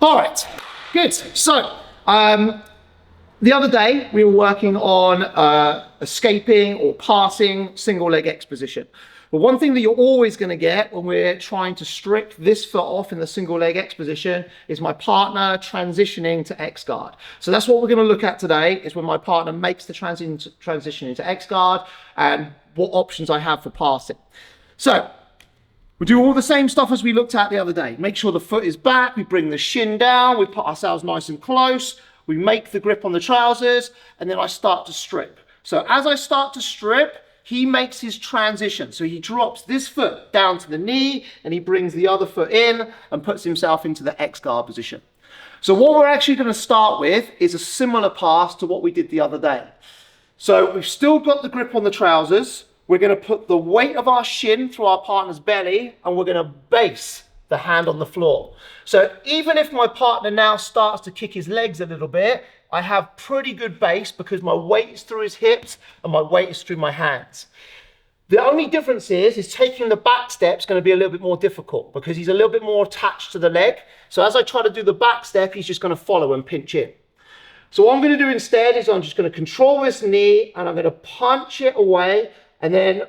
All right, good. So, the other day we were working on escaping or passing single leg X position. But one thing that you're always going to get when we're trying to strip this foot off in the single leg X position is my partner transitioning to X guard. So that's what we're going to look at today, is when my partner makes the transition into X guard and what options I have for passing. So we do all the same stuff as we looked at the other day. Make sure the foot is back, we bring the shin down, we put ourselves nice and close, we make the grip on the trousers, and then I start to strip. So as I start to strip, he makes his transition. So he drops this foot down to the knee and he brings the other foot in and puts himself into the X guard position. So what we're actually going to start with is a similar pass to what we did the other day. So we've still got the grip on the trousers. We're going to put the weight of our shin through our partner's belly and we're going to base the hand on the floor. So even if my partner now starts to kick his legs a little bit, I have pretty good base because my weight is through his hips and my weight is through my hands. The only difference is taking the back step is going to be a little bit more difficult because he's a little bit more attached to the leg. So as I try to do the back step, he's just going to follow and pinch in. So what I'm going to do instead is I'm just going to control this knee and I'm going to punch it away, and then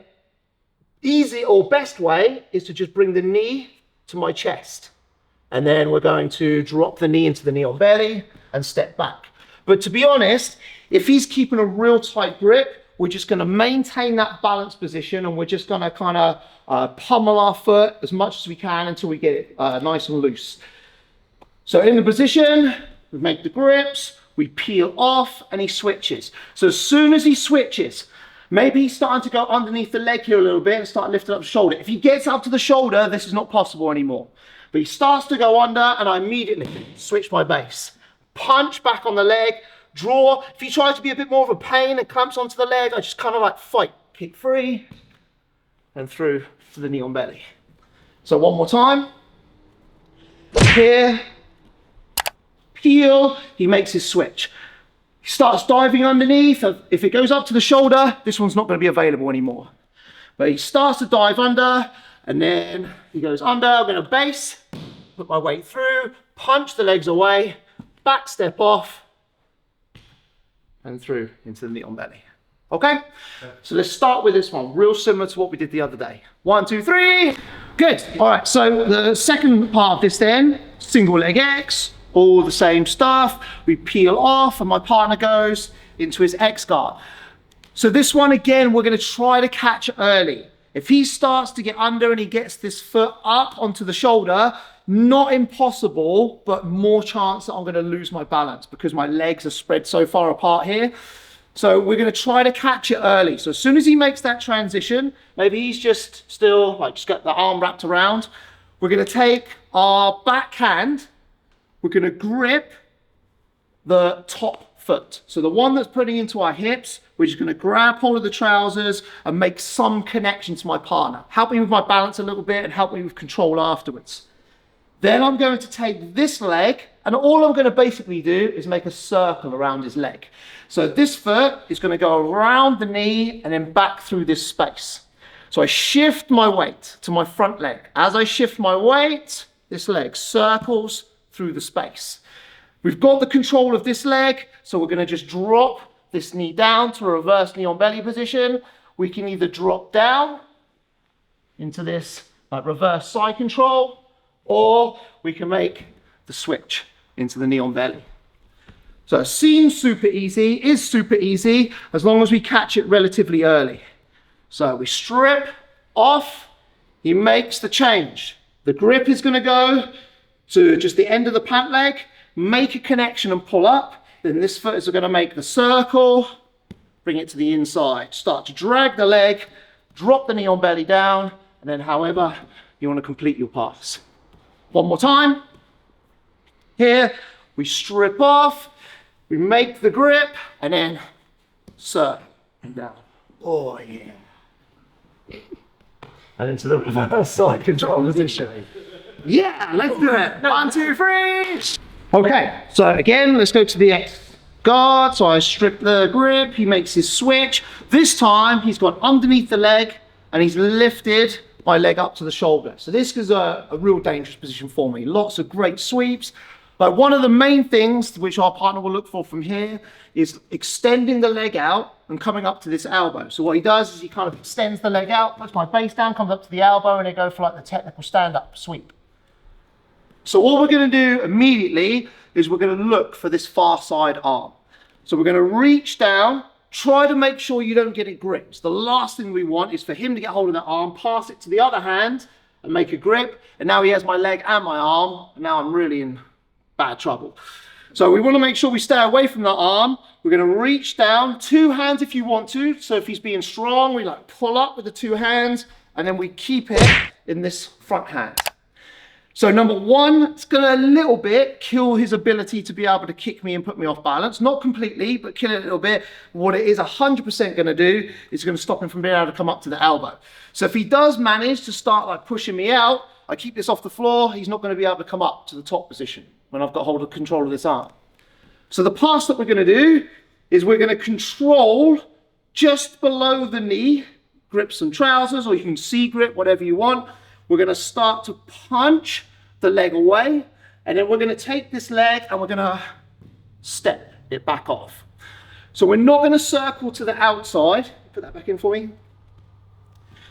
easy or best way is to just bring the knee to my chest. And then we're going to drop the knee into the knee on belly and step back. But to be honest, if he's keeping a real tight grip, we're just going to maintain that balanced position and we're just going to kind of pummel our foot as much as we can until we get it nice and loose. So in the position, we make the grips, we peel off and he switches. So as soon as he switches, maybe he's starting to go underneath the leg here a little bit and start lifting up the shoulder. If he gets up to the shoulder, this is not possible anymore. But he starts to go under and I immediately switch my base. Punch back on the leg, draw. If he tries to be a bit more of a pain and clamps onto the leg, I just kind of like fight. Kick free and through to the knee on belly. So one more time. Here, peel, he makes his switch. He starts diving underneath. If it goes up to the shoulder, this one's not going to be available anymore. But he starts to dive under and then he goes under. I'm going to base, put my weight through, punch the legs away, back step off and through into the knee on belly. Okay? Yeah. So let's start with this one, real similar to what we did the other day. 1, 2, 3. Good. All right, so the second part of this then, single leg X, all the same stuff. We peel off and my partner goes into his X guard. So this one again, we're going to try to catch early. If he starts to get under and he gets this foot up onto the shoulder, not impossible, but more chance that I'm going to lose my balance because my legs are spread so far apart here. So we're going to try to catch it early. So as soon as he makes that transition, maybe he's just still like just got the arm wrapped around. We're going to take our back hand. We're going to grip the top foot. So the one that's putting into our hips, we're just going to grab hold of the trousers and make some connection to my partner. Help me with my balance a little bit and help me with control afterwards. Then I'm going to take this leg and all I'm going to basically do is make a circle around his leg. So this foot is going to go around the knee and then back through this space. So I shift my weight to my front leg. As I shift my weight, this leg circles through the space. We've got the control of this leg, so we're going to just drop this knee down to a reverse knee on belly position. We can either drop down into this like reverse side control, or we can make the switch into the knee on belly. So it seems super easy, is super easy, as long as we catch it relatively early. So we strip off, he makes the change. The grip is going to go to just the end of the pant leg, make a connection and pull up. Then this foot is going to make the circle, bring it to the inside. Start to drag the leg, drop the knee on belly down, and then however you want to complete your pass. One more time. Here, we strip off, we make the grip, and then circle and down. Oh yeah. And into the reverse side control position. Yeah, let's do it. 1, 2, 3. Okay, so again, let's go to the X guard. So I strip the grip, he makes his switch. This time, he's gone underneath the leg and he's lifted my leg up to the shoulder. So this is a real dangerous position for me. Lots of great sweeps, But one of the main things which our partner will look for from here is extending the leg out and coming up to this elbow. So what he does is he kind of extends the leg out, puts my base down, comes up to the elbow, and they go for like the technical stand-up sweep. So all we're going to do immediately is we're going to look for this far side arm. So we're going to reach down, try to make sure you don't get it gripped. The last thing we want is for him to get hold of that arm, pass it to the other hand and make a grip. And now he has my leg and my arm, and now I'm really in bad trouble. So we want to make sure we stay away from that arm. We're going to reach down, 2 hands if you want to. So if he's being strong, we like pull up with the 2 hands, and then we keep it in this front hand. So number 1, it's going to a little bit kill his ability to be able to kick me and put me off balance. Not completely, but kill it a little bit. What it is 100% going to do is going to stop him from being able to come up to the elbow. So if he does manage to start like pushing me out, I keep this off the floor, he's not going to be able to come up to the top position when I've got hold of control of this arm. So the pass that we're going to do is we're going to control just below the knee, grip some trousers, or you can C-grip, whatever you want. We're going to start to punch the leg away, and then we're going to take this leg and we're going to step it back off. So we're not going to circle to the outside. Put that back in for me.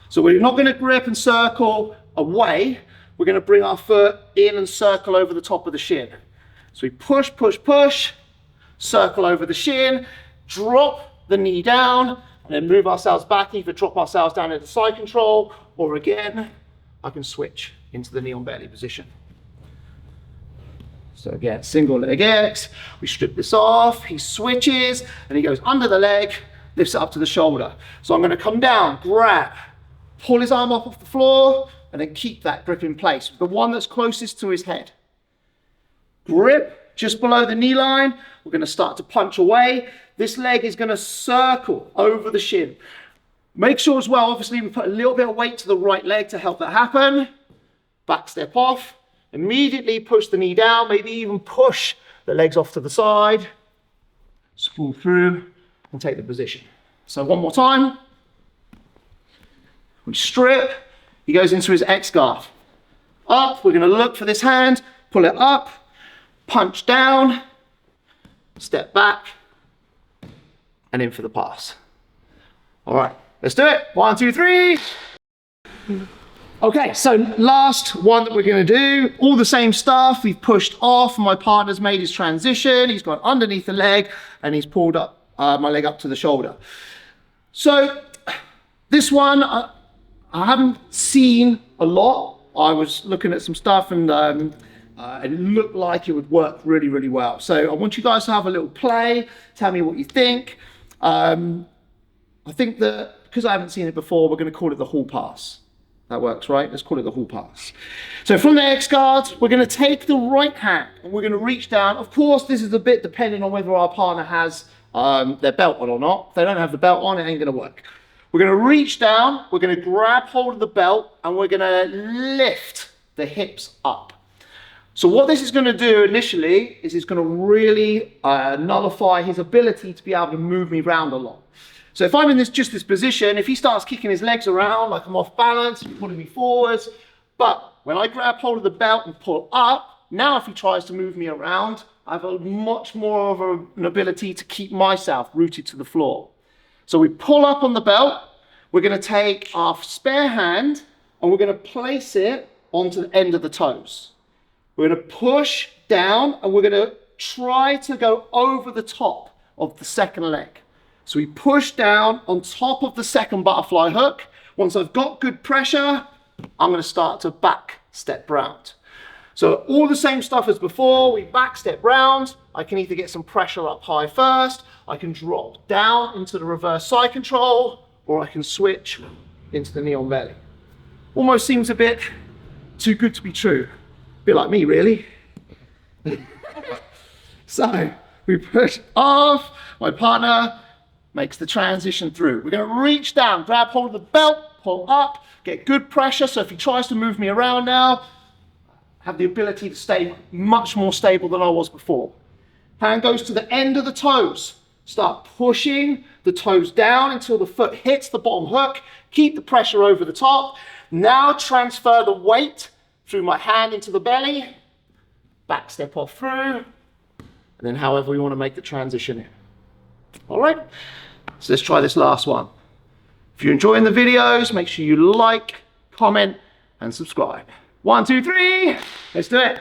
So we're not going to grip and circle away. We're going to bring our foot in and circle over the top of the shin. So we push, push, push, circle over the shin, drop the knee down, and then move ourselves back, either drop ourselves down into side control, or again, I can switch into the knee on belly position. So again, single leg X, we strip this off, he switches, and he goes under the leg, lifts it up to the shoulder. So I'm going to come down, grab, pull his arm up off the floor, and then keep that grip in place. The one that's closest to his head. Grip just below the knee line, we're going to start to punch away. This leg is going to circle over the shin. Make sure as well, obviously, we put a little bit of weight to the right leg to help that happen. Back step off, immediately push the knee down, maybe even push the legs off to the side, spool through and take the position. So one more time. We strip, he goes into his X guard. Up, we're going to look for this hand, pull it up, punch down, step back, and in for the pass. All right, let's do it. 1, 2, 3. Okay, so last one that we're going to do, all the same stuff. We've pushed off, my partner's made his transition, he's gone underneath the leg, and he's pulled up my leg up to the shoulder. So this one, I haven't seen a lot. I was looking at some stuff, and it looked like it would work really, really well. So I want you guys to have a little play, tell me what you think. I think that because I haven't seen it before, we're going to call it the hall pass. That works, right? Let's call it the hall pass. So from the X guard, we're going to take the right hand and we're going to reach down. Of course, this is a bit depending on whether our partner has their belt on or not. If they don't have the belt on, it ain't going to work. We're going to reach down, we're going to grab hold of the belt, and we're going to lift the hips up. So what this is going to do initially is it's going to really nullify his ability to be able to move me around a lot. So if I'm in just this position, if he starts kicking his legs around like I'm off balance, pulling me forwards, but when I grab hold of the belt and pull up, now if he tries to move me around, I have a much more of an ability to keep myself rooted to the floor. So we pull up on the belt, we're going to take our spare hand and we're going to place it onto the end of the toes. We're going to push down and we're going to try to go over the top of the second leg. So we push down on top of the second butterfly hook. Once I've got good pressure, I'm going to start to back step round. So all the same stuff as before, we back step round. I can either get some pressure up high first, I can drop down into the reverse side control, or I can switch into the knee on belly. Almost seems a bit too good to be true. A bit like me, really. So we push off, my partner makes the transition through. We're going to reach down, grab hold of the belt, pull up, get good pressure. So if he tries to move me around now, have the ability to stay much more stable than I was before. Hand goes to the end of the toes. Start pushing the toes down until the foot hits the bottom hook. Keep the pressure over the top. Now transfer the weight through my hand into the belly. back step off through, and then however we want to make the transition in. All right, so let's try this last one. If you're enjoying the videos, make sure you like, comment, and subscribe. 1, 2, 3, let's do it.